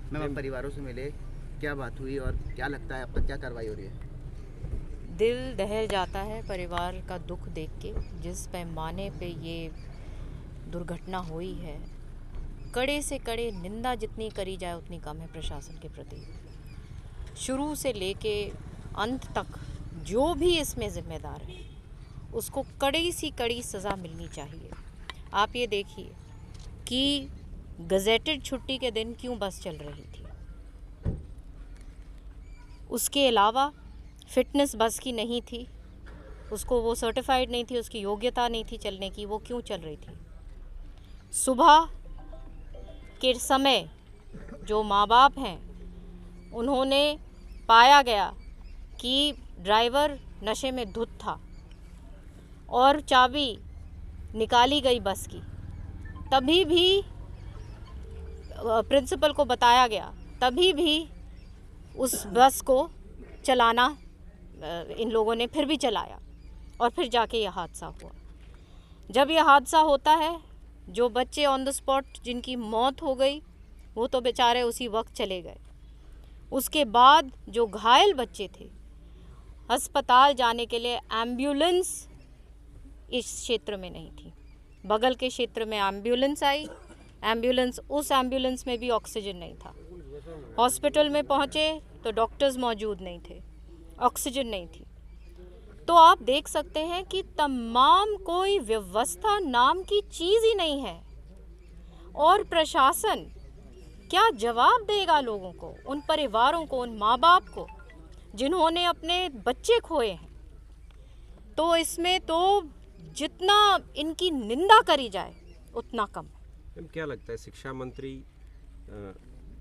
Ma'am आप परिवारों से मिले, क्या बात हुई और क्या लगता है अब तक क्या कार्रवाई हो रही है? दिल दहल जाता है परिवार का दुख देख के, जिस पैमाने पे ये दुर्घटना हुई है। कड़े से कड़े निंदा जितनी करी जाए उतनी कम है प्रशासन के प्रति। शुरू से लेके अंत तक जो भी इसमें जिम्मेदार है उसको कड़ी सी कड़ी सज़ा मिलनी चाहिए। आप ये देखिए कि गजेटेड छुट्टी के दिन क्यों बस चल रही थी, उसके अलावा फिटनेस बस की नहीं थी, उसको वो सर्टिफाइड नहीं थी, उसकी योग्यता नहीं थी चलने की, वो क्यों चल रही थी। सुबह के समय जो माँ बाप हैं उन्होंने पाया गया कि ड्राइवर नशे में धुत था और चाबी निकाली गई बस की, तभी भी प्रिंसिपल को बताया गया, तभी भी उस बस को चलाना इन लोगों ने फिर भी चलाया और फिर जाके यह हादसा हुआ। जब यह हादसा होता है, जो बच्चे ऑन द स्पॉट जिनकी मौत हो गई वो तो बेचारे उसी वक्त चले गए। उसके बाद जो घायल बच्चे थे, अस्पताल जाने के लिए एम्बुलेंस इस क्षेत्र में नहीं थी। बगल के क्षेत्र में एम्बुलेंस आई, उस एम्बुलेंस में भी ऑक्सीजन नहीं था। हॉस्पिटल में पहुंचे तो डॉक्टर्स मौजूद नहीं थे, ऑक्सीजन नहीं थी। तो आप देख सकते हैं कि तमाम कोई व्यवस्था नाम की चीज़ ही नहीं है। और प्रशासन क्या जवाब देगा लोगों को, उन परिवारों को, उन माँ बाप को जिन्होंने अपने बच्चे खोए हैं। तो इसमें तो जितना इनकी निंदा करी जाए उतना कम है। क्या लगता है, शिक्षा मंत्री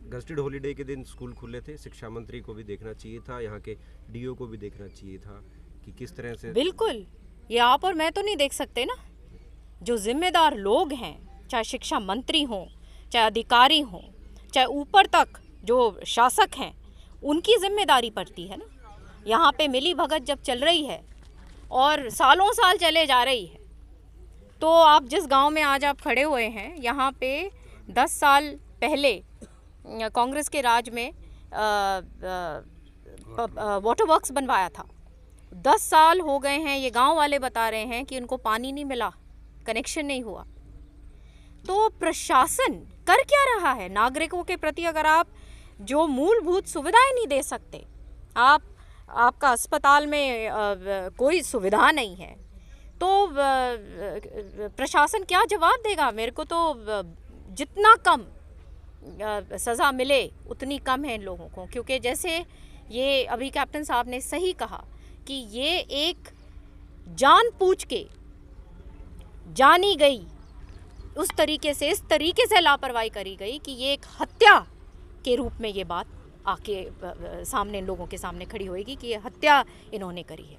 गस्टेड हॉलीडे के दिन स्कूल खुले थे, शिक्षा मंत्री को भी देखना चाहिए था, यहाँ के डीओ को भी देखना चाहिए था कि किस तरह से। बिल्कुल, ये आप और मैं तो नहीं देख सकते ना। जो जिम्मेदार लोग हैं, चाहे शिक्षा मंत्री हों, चाहे अधिकारी हों, चाहे ऊपर तक जो शासक हैं, उनकी जिम्मेदारी पड़ती है ना। यहाँ पे मिली भगत जब चल रही है और सालों साल चले जा रही है, तो आप जिस गांव में आज आप खड़े हुए हैं, यहाँ पे 10 साल पहले कांग्रेस के राज में वाटर वर्क्स बनवाया था। 10 साल हो गए हैं, ये गांव वाले बता रहे हैं कि उनको पानी नहीं मिला, कनेक्शन नहीं हुआ। तो प्रशासन कर क्या रहा है नागरिकों के प्रति? अगर आप जो मूलभूत सुविधाएं नहीं दे सकते, आपका अस्पताल में कोई सुविधा नहीं है, तो प्रशासन क्या जवाब देगा? मेरे को तो जितना कम सज़ा मिले उतनी कम है इन लोगों को। क्योंकि जैसे ये अभी कैप्टन साहब ने सही कहा कि ये एक जानबूझ के जानी गई, उस तरीके से, इस तरीके से लापरवाही करी गई कि ये एक हत्या के रूप में ये बात आके सामने लोगों के सामने खड़ी होएगी कि ये हत्या इन्होंने करी है।